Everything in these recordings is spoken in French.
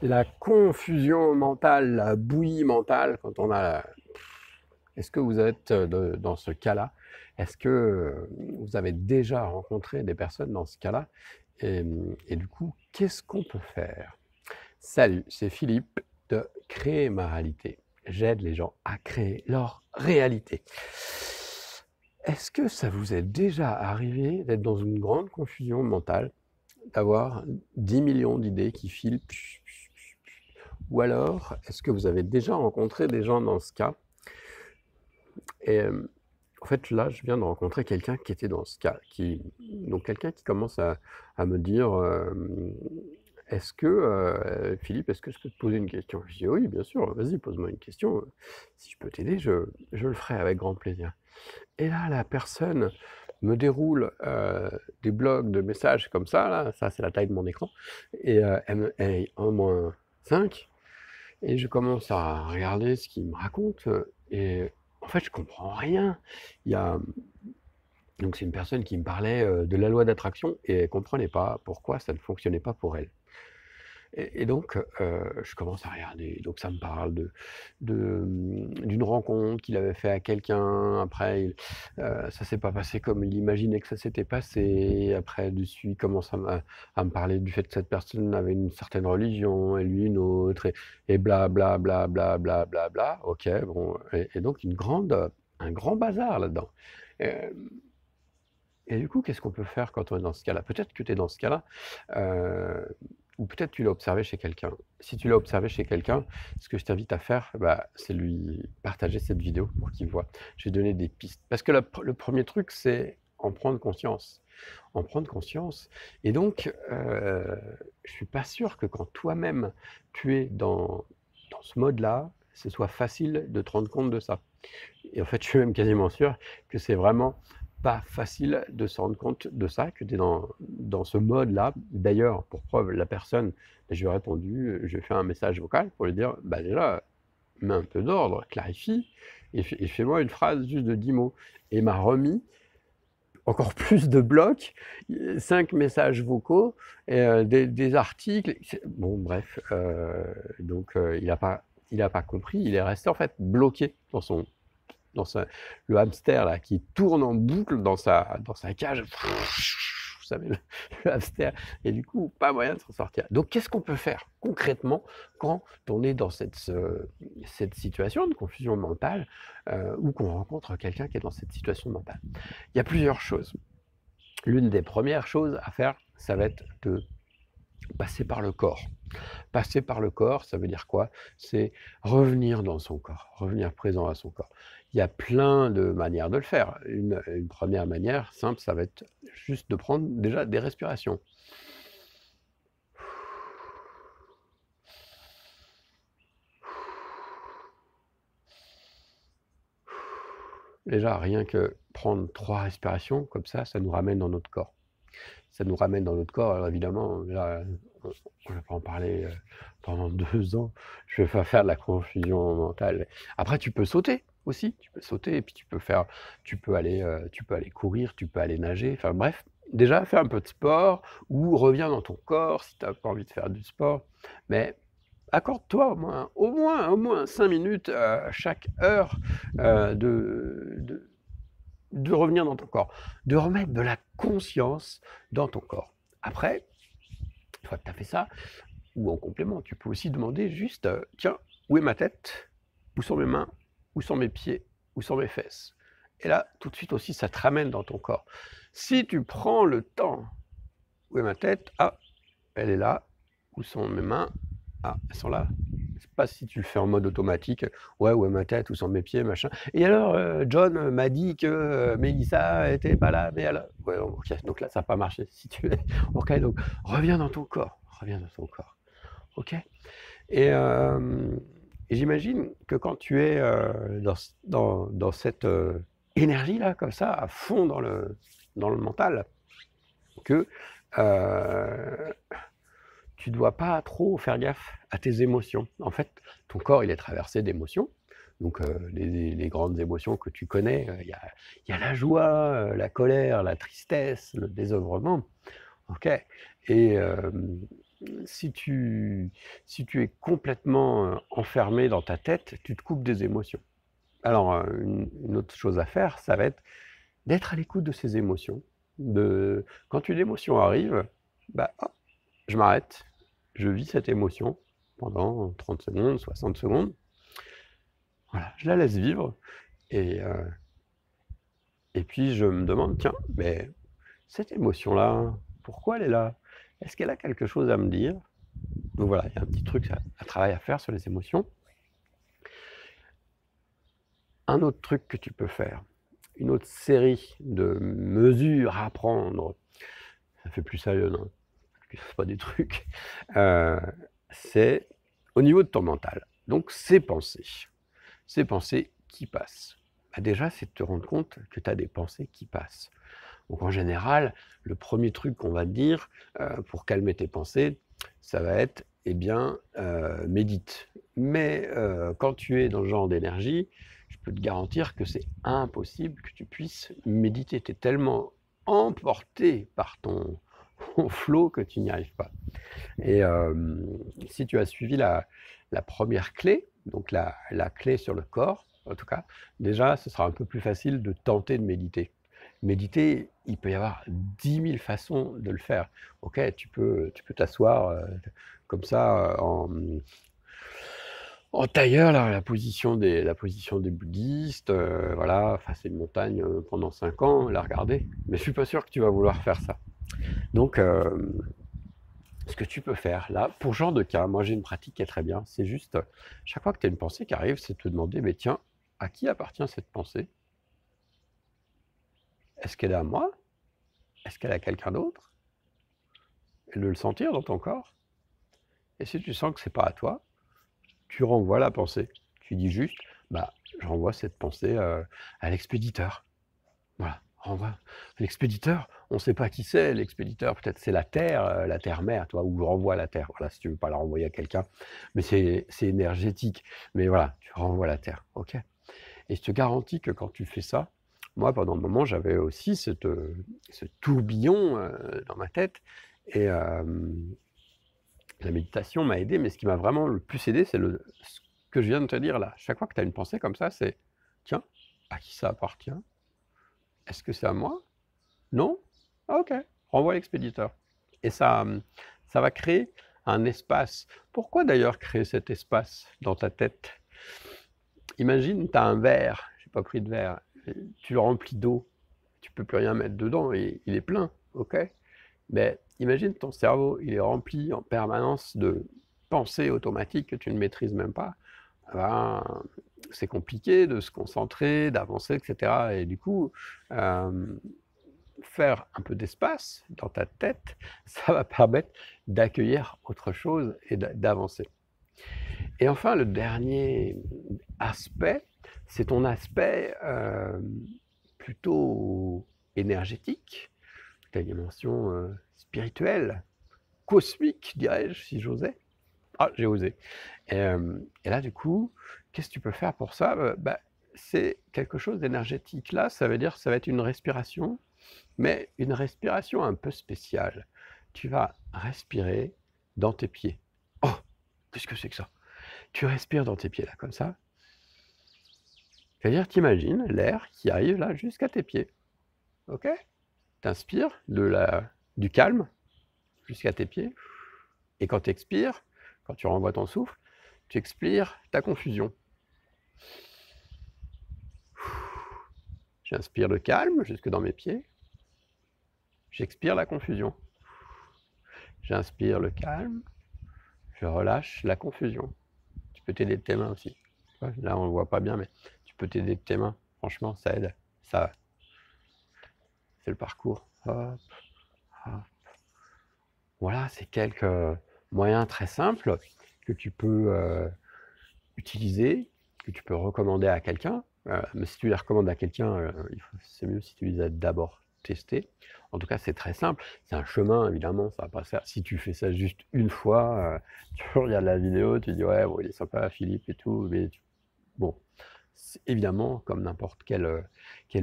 La confusion mentale, la bouillie mentale, quand on a est-ce que vous êtes dans ce cas-là? Est-ce que vous avez déjà rencontré des personnes dans ce cas-là? Et du coup, qu'est-ce qu'on peut faire? Salut, c'est Philippe de Créer ma réalité. J'aide les gens à créer leur réalité. Est-ce que ça vous est déjà arrivé d'être dans une grande confusion mentale, d'avoir 10 millions d'idées qui filent? Ou alors, est-ce que vous avez déjà rencontré des gens dans ce cas? Et en fait, là, je viens de rencontrer quelqu'un qui était dans ce cas, donc quelqu'un qui commence à me dire, est-ce que, Philippe, est-ce que je peux te poser une question? Je dis, oui, bien sûr, vas-y, pose-moi une question. Si je peux t'aider, je le ferai avec grand plaisir. Et là, la personne me déroule des blocs de messages comme ça, ça c'est la taille de mon écran, et elle est en -5. Et je commence à regarder ce qu'il me raconte, et en fait, je comprends rien. Il y a donc c'est une personne qui me parlait, de la loi d'attraction, et elle comprenait pas pourquoi ça ne fonctionnait pas pour elle. Et donc, je commence à regarder, donc ça me parle d'une rencontre qu'il avait fait à quelqu'un. Après ça s'est pas passé comme il imaginait que ça s'était passé. Après dessus, il commence à me parler du fait que cette personne avait une certaine religion et lui une autre, et bla bla bla bla bla bla bla. OK, bon, et donc un grand bazar là-dedans. Hem Et du coup, qu'est-ce qu'on peut faire quand on est dans ce cas-là? Peut-être que tu es dans ce cas-là, ou peut-être tu l'as observé chez quelqu'un. Si tu l'as observé chez quelqu'un, ce que je t'invite à faire, bah, c'est lui partager cette vidéo pour qu'il voit. Je vais donner des pistes. Parce que le premier truc, c'est en prendre conscience. En prendre conscience. Et donc, je suis pas sûr que quand toi-même, tu es dans ce mode-là, ce soit facile de te rendre compte de ça. Et en fait, je suis même quasiment sûr que c'est vraiment pas facile de se rendre compte de ça, que tu es dans ce mode-là. D'ailleurs, pour preuve, la personne, je lui ai répondu, je lui ai fait un message vocal pour lui dire: «Bah, déjà, mets un peu d'ordre, clarifie et fais-moi une phrase juste de 10 mots». Et il m'a remis encore plus de blocs, 5 messages vocaux et des articles. C'est bon, bref, donc il a pas compris, il est resté en fait bloqué dans le hamster là qui tourne en boucle dans sa cage. Vous savez, le hamster, et du coup, pas moyen de s'en sortir. Donc, qu'est-ce qu'on peut faire concrètement quand on est dans cette situation de confusion mentale, ou qu'on rencontre quelqu'un qui est dans cette situation mentale? Il y a plusieurs choses. L'une des premières choses à faire, ça va être de passer par le corps. Passer par le corps, ça veut dire quoi? C'est revenir dans son corps, revenir présent à son corps. Il y a plein de manières de le faire. Une première manière simple, ça va être juste de prendre déjà des respirations. Déjà, rien que prendre 3 respirations comme ça nous ramène dans notre corps. Ça nous ramène dans notre corps. Alors évidemment, là, on va pas en parler, pendant 2 ans. Je vais pas faire de la confusion mentale. Après, tu peux sauter aussi, tu peux sauter et puis tu peux aller courir, tu peux aller nager, enfin bref. Déjà, fais un peu de sport ou reviens dans ton corps si tu as pas envie de faire du sport. Mais accorde-toi au moins 5 minutes, chaque heure, de revenir dans ton corps, de remettre de la conscience dans ton corps. Après, une fois que tu as fait ça, ou en complément, tu peux aussi demander juste, tiens, où est ma tête? Où sont mes mains? Où sont mes pieds? Où sont mes fesses? Et là, tout de suite aussi, ça te ramène dans ton corps. Si tu prends le temps, où est ma tête? Ah, elle est là. Où sont mes mains? Ah, elles sont là. C'est pas si tu le fais en mode automatique, ouais, où est ma tête? Où sont mes pieds? Machin. Et alors, John m'a dit que Mélissa était pas là, mais elle. Ouais, ok, donc là, ça n'a pas marché. Si tu es. Ok, donc reviens dans ton corps. Reviens dans ton corps. Ok? Et, et j'imagine que quand tu es dans cette énergie-là, comme ça, à fond dans le mental, que euh, tu dois pas trop faire gaffe à tes émotions. En fait, ton corps, il est traversé d'émotions. Donc, les grandes émotions que tu connais, il y a la joie, la colère, la tristesse, le désœuvrement. Ok. Et si tu es complètement, enfermé dans ta tête, tu te coupes des émotions. Alors, une autre chose à faire, ça va être d'être à l'écoute de ces émotions, quand une émotion arrive, bah, hop, je m'arrête, je vis cette émotion pendant 30 secondes, 60 secondes. Voilà, je la laisse vivre et puis je me demande: «Tiens, mais cette émotion-là, pourquoi elle est là? Est-ce qu'elle a quelque chose à me dire?» Donc voilà, il y a un petit truc à travail à faire sur les émotions. Un autre truc que tu peux faire, une autre série de mesures à prendre, ça fait plus sérieux, non? C'est pas des trucs, heu, c'est au niveau de ton mental. Donc ces pensées qui passent. Bah, déjà, c'est de te rendre compte que tu as des pensées qui passent. Donc en général, le premier truc qu'on va te dire, pour calmer tes pensées, ça va être, eh bien, médite. Mais, quand tu es dans ce genre d'énergie, je peux te garantir que c'est impossible que tu puisses méditer. Tu es tellement emporté par ton flow que tu n'y arrives pas. Et si tu as suivi la première clé, donc la clé sur le corps, en tout cas, déjà, ce sera un peu plus facile de tenter de méditer. Méditer, il peut y avoir 10 000 façons de le faire. OK, tu peux t'asseoir, comme ça, en tailleur, là, la position des bouddhistes, voilà, face à une montagne, pendant 5 ans, la regarder. Mais je suis pas sûr que tu vas vouloir faire ça. Donc ce que tu peux faire là, pour ce genre de cas, moi j'ai une pratique qui est très bien, c'est juste, chaque fois que tu as une pensée qui arrive, c'est de te demander: «Mais tiens, à qui appartient cette pensée? Est-ce qu'elle est à moi? Est-ce qu'elle est à quelqu'un d'autre?» Et de le sentir dans ton corps. Et si tu sens que c'est pas à toi, tu renvoies la pensée. Tu dis juste: «Bah, je renvoie cette pensée, à l'expéditeur». Voilà, renvoie l'expéditeur, on ne sait pas qui c'est l'expéditeur, peut-être c'est la terre-mère, tu vois? Ou renvoie à la terre, voilà, si tu veux pas la renvoyer à quelqu'un, mais c'est énergétique. Mais voilà, tu renvoies à la terre, OK? Et je te garantis que quand tu fais ça, moi pendant un moment j'avais aussi ce tourbillon, dans ma tête et la méditation m'a aidé, mais ce qui m'a vraiment le plus aidé, c'est ce que je viens de te dire là. Chaque fois que tu as une pensée comme ça, c'est: «Tiens, à qui ça appartient? Est-ce que c'est à moi? Non? Ah OK, renvoie à l'expéditeur» et ça, ça va créer un espace. Pourquoi d'ailleurs créer cet espace dans ta tête? Imagine, tu as un verre, j'ai pas pris de verre, tu le remplis d'eau, tu peux plus rien mettre dedans et il est plein, OK? Mais imagine ton cerveau, il est rempli en permanence de pensées automatiques que tu ne maîtrises même pas. Ben, c'est compliqué de se concentrer, d'avancer, et cetera et du coup, faire un peu d'espace dans ta tête, ça va permettre d'accueillir autre chose et d'avancer. Et enfin, le dernier aspect, c'est ton aspect, plutôt énergétique, ta dimension, spirituelle, cosmique, dirais-je, si j'osais. Ah, j'ai osé. Et là, du coup, qu'est-ce que tu peux faire pour ça? Bah, c'est quelque chose d'énergétique. Là, ça veut dire, ça va être une respiration, mais une respiration un peu spéciale. Tu vas respirer dans tes pieds. Oh! Qu'est-ce que c'est que ça? Tu respires dans tes pieds là, comme ça. C'est-à-dire, tu imagines l'air qui arrive là jusqu'à tes pieds. OK? Tu inspires du calme jusqu'à tes pieds et quand tu expires, quand tu renvoies ton souffle, tu expires ta confusion. J'inspire le calme jusque dans mes pieds. J'expire la confusion. J'inspire le calme, je relâche la confusion. Tu peux t'aider de tes mains aussi. Là, on ne voit pas bien, mais tu peux t'aider de tes mains. Franchement, ça aide. Ça, c'est le parcours. Hop, hop. Voilà, c'est quelques moyens très simples que tu peux utiliser, que tu peux recommander à quelqu'un. Mais si tu les recommandes à quelqu'un, c'est mieux si tu les as d'abord testés. En tout cas, c'est très simple. C'est un chemin, évidemment, ça va pas se faire. Si tu fais ça juste une fois, tu regardes la vidéo, tu dis ouais, bon, il est sympa, Philippe et tout, mais bon, évidemment, comme n'importe quel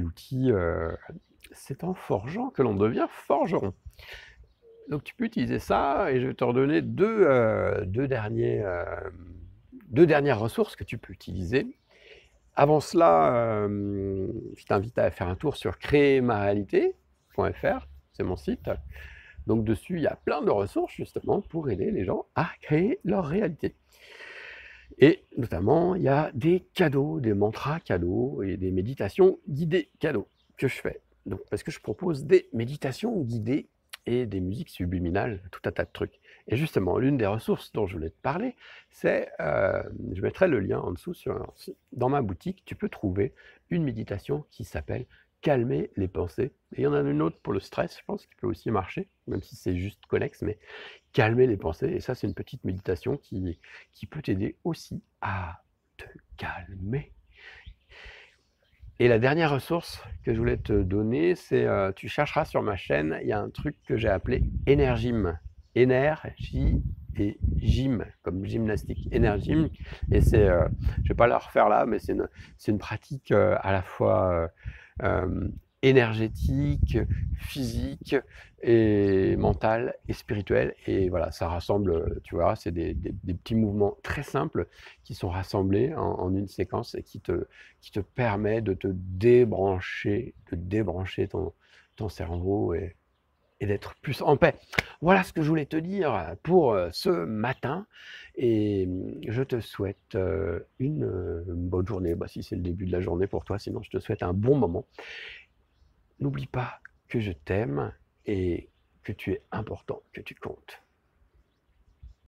outil, c'est en forgeant que l'on devient forgeron. Donc tu peux utiliser ça et je vais te redonner deux dernières ressources que tu peux utiliser. Avant cela, je t'invite à faire un tour sur créermaréalité.fr, c'est mon site. Donc dessus, il y a plein de ressources justement pour aider les gens à créer leur réalité. Et notamment, il y a des cadeaux, des mantras cadeaux et des méditations guidées cadeaux que je fais. Donc, parce que je propose des méditations guidées et des musiques subliminales, tout un tas de trucs. Et justement, l'une des ressources dont je voulais te parler, c'est, je mettrai le lien en dessous, dans ma boutique, tu peux trouver une méditation qui s'appelle calmer les pensées. Et il y en a une autre pour le stress, je pense, qui peut aussi marcher, même si c'est juste connexe, mais calmer les pensées. Et ça, c'est une petite méditation qui peut t'aider aussi à te calmer. Et la dernière ressource que je voulais te donner, c'est, tu chercheras sur ma chaîne, il y a un truc que j'ai appelé Energym. Énergie et gym, comme gymnastique. Energym, et c'est, je vais pas la refaire là, mais c'est une pratique à la fois énergétique, physique et mentale et spirituelle. Et voilà, ça rassemble, tu vois, c'est des petits mouvements très simples qui sont rassemblés en une séquence et qui te permet de te débrancher, ton cerveau et d'être plus en paix. Voilà ce que je voulais te dire pour ce matin. Et je te souhaite une bonne journée, si c'est le début de la journée pour toi, sinon je te souhaite un bon moment. N'oublie pas que je t'aime et que tu es important, que tu comptes.